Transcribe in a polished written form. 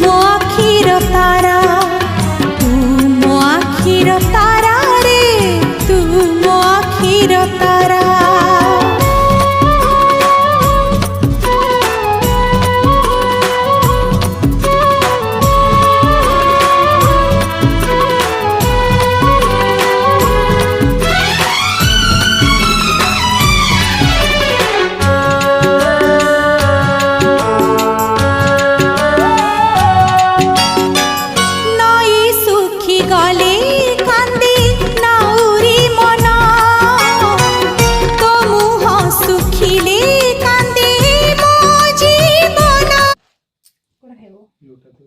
ମୋ ଆଖିର ତାରା, ତୁ ମୋ ଆଖିର ତାରା ରେ, ତୁ ମୋ ଆଖିର ତାରା। লুটা তো